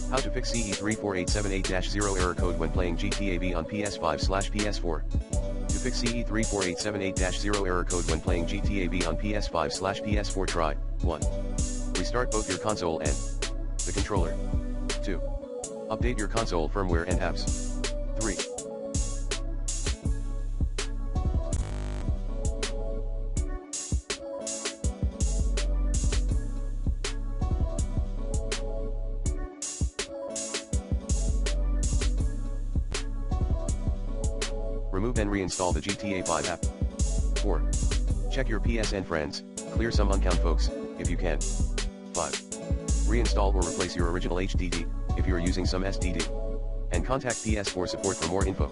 How to fix CE-34878-0 error code when playing GTA V on PS5/PS4. To fix CE-34878-0 error code when playing GTA V on PS5/PS4, try 1. Restart both your console and the controller. 2. Update your console firmware and apps. 3. Remove and reinstall the GTA 5 app. 4. Check your PSN friends, clear some uncount folks, if you can. 5. Reinstall or replace your original HDD, if you are using some SDD. And contact PS4 support for more info.